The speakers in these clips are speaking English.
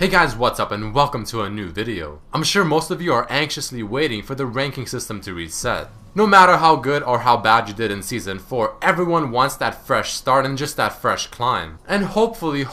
Hey guys, what's up and welcome to a new video. I'm sure most of you are anxiously waiting for the ranking system to reset. No matter how good or how bad you did in Season 4, everyone wants that fresh start and just that fresh climb. And hopefully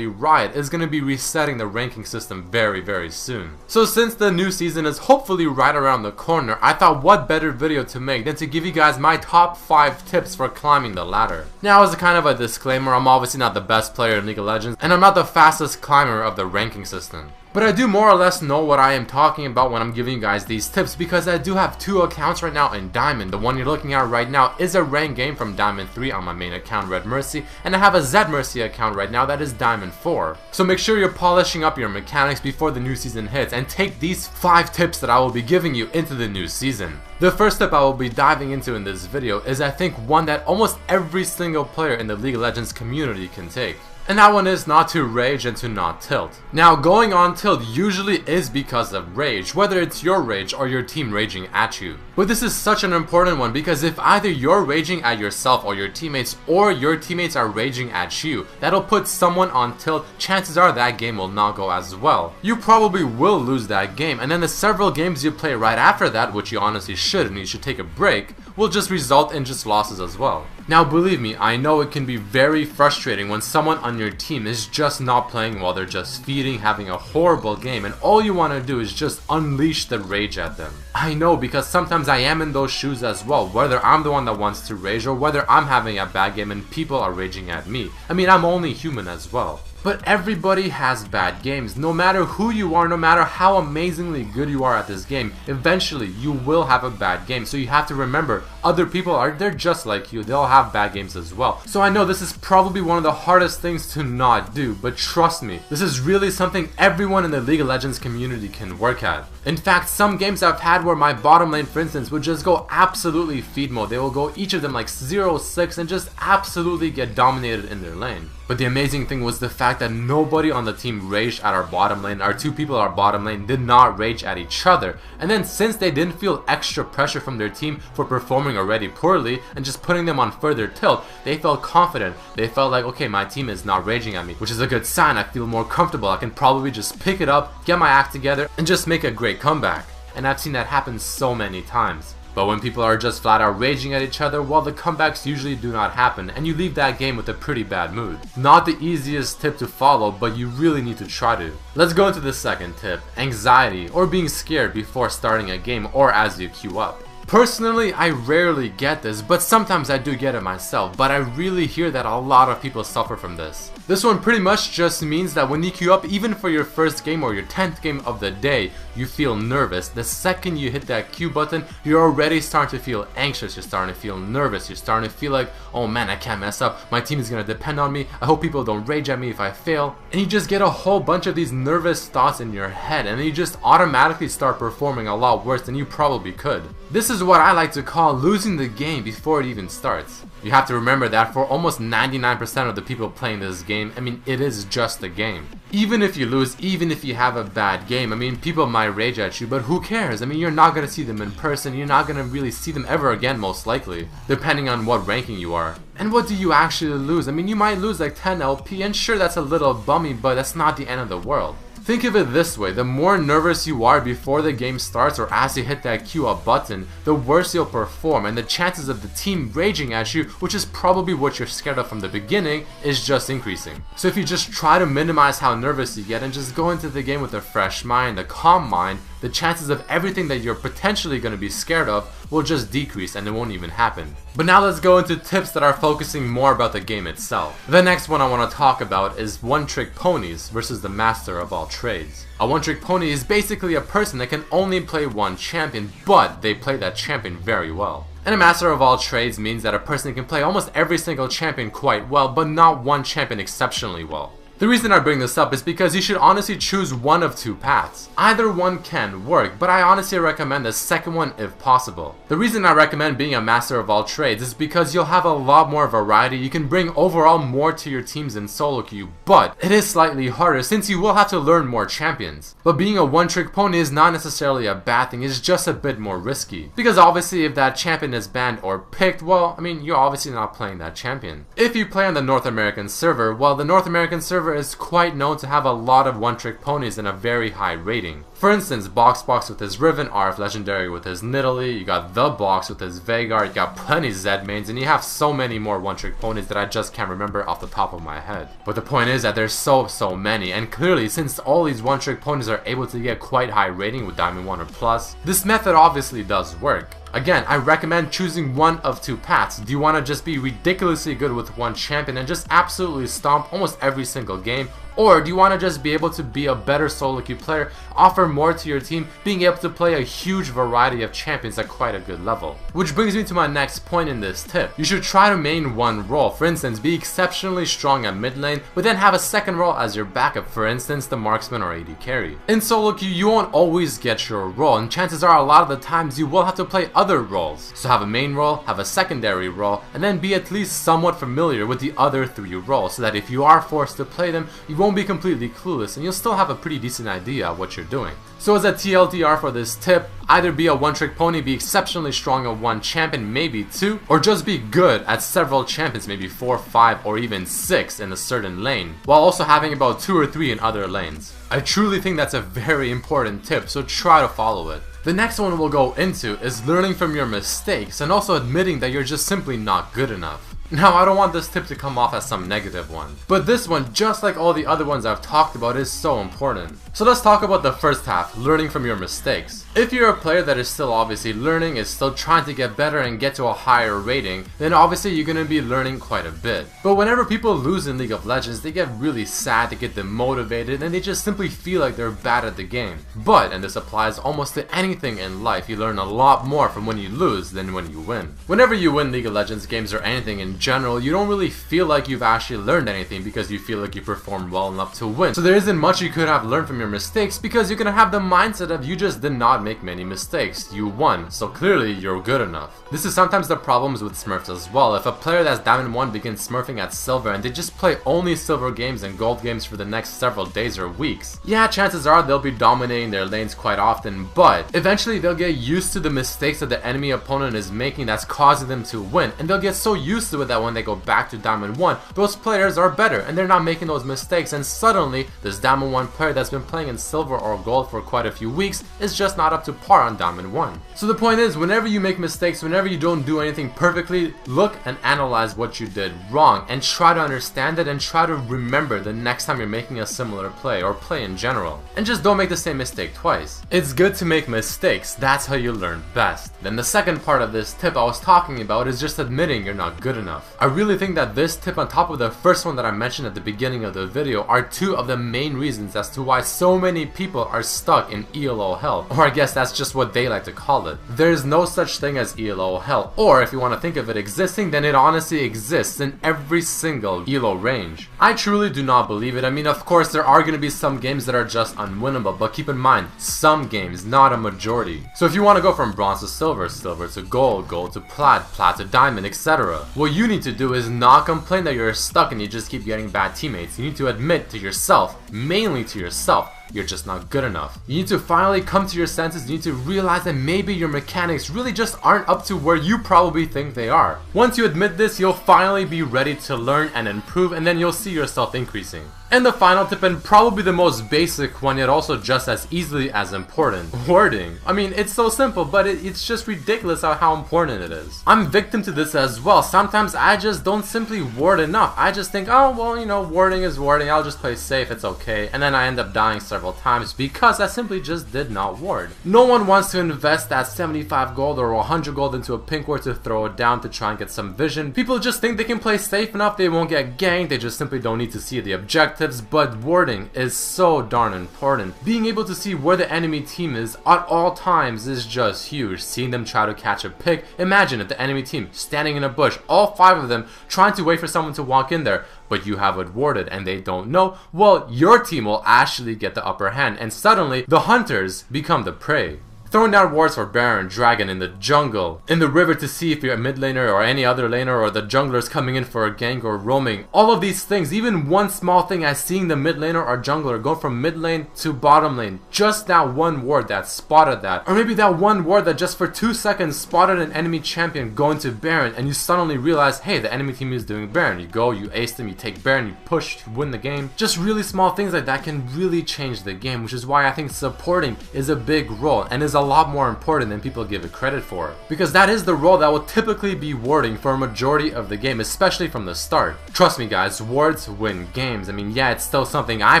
Riot is going to be resetting the ranking system very soon. So since the new season is hopefully right around the corner, I thought what better video to make than to give you guys my top 5 tips for climbing the ladder. Now, as a kind of a disclaimer, I'm obviously not the best player in League of Legends, and I'm not the fastest climber of the ranking system. But I do more or less know what I am talking about when I'm giving you guys these tips, because I do have 2 accounts right now in Diamond. The one you're looking at right now is a ranked game from Diamond 3 on my main account, Red Mercy, and I have a Zed Mercy account right now that is Diamond 4. So make sure you're polishing up your mechanics before the new season hits, and take these 5 tips that I will be giving you into the new season. The first tip I will be diving into in this video is, I think, one that almost every single player in the League of Legends community can take. And that one is not to rage and to not tilt. Now, going on tilt usually is because of rage, whether it's your rage or your team raging at you. But this is such an important one, because if either you're raging at yourself or your teammates, or your teammates are raging at you, that'll put someone on tilt. Chances are that game will not go as well. You probably will lose that game, and then the several games you play right after that, which you honestly should, and you should take a break, will just result in just losses as well. Now believe me, I know it can be very frustrating when someone on your team is just not playing well, they're just feeding, having a horrible game, and all you want to do is just unleash the rage at them. I know, because sometimes I am in those shoes as well, whether I'm the one that wants to rage or whether I'm having a bad game and people are raging at me. I mean, I'm only human as well. But everybody has bad games. No matter who you are, no matter how amazingly good you are at this game, eventually you will have a bad game. So you have to remember, other people they're just like you, they'll have bad games as well. So I know this is probably one of the hardest things to not do, but trust me, this is really something everyone in the League of Legends community can work at. In fact, some games I've had where my bottom lane, for instance, would just go absolutely feed mode. They will go each of them like 0-6 and just absolutely get dominated in their lane. But the amazing thing was the fact that nobody on the team raged at our bottom lane. Our 2 people at our bottom lane did not rage at each other. And then since they didn't feel extra pressure from their team for performing already poorly and just putting them on further tilt, they felt confident. They felt like, okay, my team is not raging at me, which is a good sign. I feel more comfortable. I can probably just pick it up, get my act together, and just make a great comeback. And I've seen that happen so many times. But when people are just flat out raging at each other, well, the comebacks usually do not happen, and you leave that game with a pretty bad mood. Not the easiest tip to follow, but you really need to try to. Let's go into the second tip: anxiety, or being scared before starting a game or as you queue up. Personally, I rarely get this, but sometimes I do get it myself, but I really hear that a lot of people suffer from this. This one pretty much just means that when you queue up, even for your first game or your 10th game of the day, you feel nervous. The second you hit that queue button, you're already starting to feel anxious, you're starting to feel nervous, you're starting to feel like, oh man, I can't mess up, my team is gonna depend on me, I hope people don't rage at me if I fail. And you just get a whole bunch of these nervous thoughts in your head, and then you just automatically start performing a lot worse than you probably could. This is what I like to call losing the game before it even starts. You have to remember that for almost 99% of the people playing this game, I mean, it is just a game. Even if you lose, even if you have a bad game, I mean, people might rage at you, but who cares? I mean, you're not going to see them in person, you're not going to really see them ever again, most likely, depending on what ranking you are. And what do you actually lose? I mean, you might lose like 10 LP, and sure, that's a little bummy, but that's not the end of the world. Think of it this way: the more nervous you are before the game starts or as you hit that queue up button, the worse you'll perform, and the chances of the team raging at you, which is probably what you're scared of from the beginning, is just increasing. So if you just try to minimize how nervous you get and just go into the game with a fresh mind, a calm mind, the chances of everything that you're potentially going to be scared of will just decrease and it won't even happen. But now let's go into tips that are focusing more about the game itself. The next one I want to talk about is one-trick ponies versus the master of all trades. A one-trick pony is basically a person that can only play one champion, but they play that champion very well. And a master of all trades means that a person can play almost every single champion quite well, but not one champion exceptionally well. The reason I bring this up is because you should honestly choose one of 2 paths. Either one can work, but I honestly recommend the second one if possible. The reason I recommend being a master of all trades is because you'll have a lot more variety, you can bring overall more to your teams in solo queue, but it is slightly harder since you will have to learn more champions. But being a one-trick pony is not necessarily a bad thing, it's just a bit more risky. Because obviously if that champion is banned or picked, well, I mean, you're obviously not playing that champion. If you play on the North American server, well, the North American server however, is quite known to have a lot of one-trick ponies and a very high rating. For instance, Box with his Riven, RF Legendary with his Nidalee, you got The Box with his Veigar, you got plenty Zed mains, and you have so many more one-trick ponies that I just can't remember off the top of my head. But the point is that there's so many, and clearly since all these one-trick ponies are able to get quite high rating with Diamond 1 or plus, this method obviously does work. Again, I recommend choosing one of two paths. Do you want to just be ridiculously good with one champion and just absolutely stomp almost every single game? Or do you want to just be able to be a better solo queue player, offer more to your team, being able to play a huge variety of champions at quite a good level? Which brings me to my next point in this tip. You should try to main one role. For instance, be exceptionally strong at mid lane, but then have a second role as your backup, for instance, the marksman or AD carry. In solo queue, you won't always get your role, and chances are a lot of the times you will have to play other roles. So have a main role, have a secondary role, and then be at least somewhat familiar with the other three roles, so that if you are forced to play them, you won't be completely clueless and you'll still have a pretty decent idea of what you're doing. So as a TLDR for this tip, either be a one-trick pony, be exceptionally strong at one champion, maybe two, or just be good at several champions, maybe 4, 5, or even 6 in a certain lane, while also having about 2 or 3 in other lanes. I truly think that's a very important tip, so try to follow it. The next one we'll go into is learning from your mistakes and also admitting that you're just simply not good enough. Now, I don't want this tip to come off as some negative one, but this one, just like all the other ones I've talked about, is so important. So let's talk about the first half, learning from your mistakes. If you're a player that is still obviously learning, is still trying to get better and get to a higher rating, then obviously you're going to be learning quite a bit. But whenever people lose in League of Legends, they get really sad, they get demotivated, and they just simply feel like they're bad at the game. But, and this applies almost to anything in life, you learn a lot more from when you lose than when you win. Whenever you win League of Legends games or anything in general, you don't really feel like you've actually learned anything because you feel like you performed well enough to win. So there isn't much you could have learned from your mistakes because you're gonna have the mindset of you just did not make many mistakes. You won, so clearly you're good enough. This is sometimes the problems with Smurfs as well. If a player that's Diamond 1 begins smurfing at Silver and they just play only Silver games and Gold games for the next several days or weeks, yeah, chances are they'll be dominating their lanes quite often, but eventually they'll get used to the mistakes that the enemy opponent is making that's causing them to win, and they'll get so used to it that when they go back to Diamond 1, those players are better and they're not making those mistakes, and suddenly this Diamond 1 player that's been playing in Silver or Gold for quite a few weeks is just not up to par on Diamond 1. So the point is, whenever you make mistakes, whenever you don't do anything perfectly, look and analyze what you did wrong and try to understand it and try to remember the next time you're making a similar play or play in general. And just don't make the same mistake twice. It's good to make mistakes, that's how you learn best. Then the second part of this tip I was talking about is just admitting you're not good enough. I really think that this tip on top of the first one that I mentioned at the beginning of the video are two of the main reasons as to why so many people are stuck in ELO hell, or I guess that's just what they like to call it. There's no such thing as ELO hell, or if you want to think of it existing, then it honestly exists in every single ELO range. I truly do not believe it. I mean, of course there are going to be some games that are just unwinnable, but keep in mind, some games, not a majority. So if you want to go from bronze to silver, silver to gold, gold to plat, plat to diamond, etc., what you need to do is not complain that you're stuck and you just keep getting bad teammates. You need to admit to yourself, mainly to yourself, you're just not good enough. You need to finally come to your senses. You need to realize that maybe your mechanics really just aren't up to where you probably think they are. Once you admit this, you'll finally be ready to learn and improve, and then you'll see yourself increasing. And the final tip, and probably the most basic one, yet also just as easily as important, warding. I mean, it's so simple, but it's just ridiculous how important it is. I'm victim to this as well. Sometimes I just don't simply ward enough. I just think, oh, well, you know, warding is warding, I'll just play safe, it's okay. And then I end up dying several times because I simply just did not ward. No one wants to invest that 75 gold or 100 gold into a pink ward to throw it down to try and get some vision. People just think they can play safe enough, they won't get ganked, they just simply don't need to see the objectives. But warding is so darn important. Being able to see where the enemy team is at all times is just huge. Seeing them try to catch a pick. Imagine if the enemy team standing in a bush, all 5 of them trying to wait for someone to walk in there, but you have it warded and they don't know. Well, your team will actually get the upper hand and suddenly the hunters become the prey. throwing down wards for Baron, Dragon in the jungle, in the river to see if you're a mid laner or any other laner or the junglers coming in for a gank or roaming. All of these things, even one small thing as seeing the mid laner or jungler go from mid lane to bottom lane, just that one ward that spotted that, or maybe that one ward that just for 2 seconds spotted an enemy champion going to Baron and you suddenly realize, hey, the enemy team is doing Baron. You go, you ace them, you take Baron, you push, you win the game. Just really small things like that can really change the game, which is why I think supporting is a big role and is a lot more important than people give it credit for. Because that is the role that will typically be warding for a majority of the game, especially from the start. Trust me guys, wards win games. I mean, yeah, it's still something I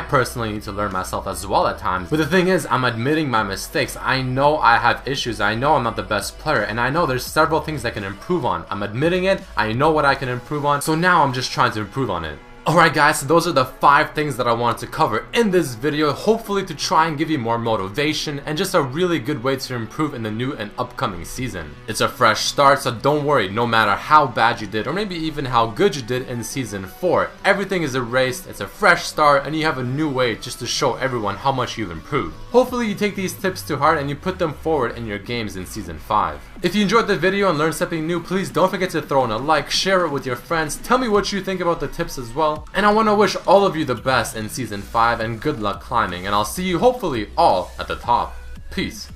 personally need to learn myself as well at times. But the thing is, I'm admitting my mistakes. I know I have issues. I know I'm not the best player, and I know there's several things I can improve on. I'm admitting it. I know what I can improve on. So now I'm just trying to improve on it. Alright guys, so those are the 5 things that I wanted to cover in this video, hopefully to try and give you more motivation and just a really good way to improve in the new and upcoming season. It's a fresh start, so don't worry, no matter how bad you did or maybe even how good you did in season 4, everything is erased, it's a fresh start, and you have a new way just to show everyone how much you've improved. Hopefully you take these tips to heart and you put them forward in your games in season 5. If you enjoyed the video and learned something new, please don't forget to throw in a like, share it with your friends, tell me what you think about the tips as well. And I want to wish all of you the best in season 5 and good luck climbing, and I'll see you hopefully all at the top. Peace.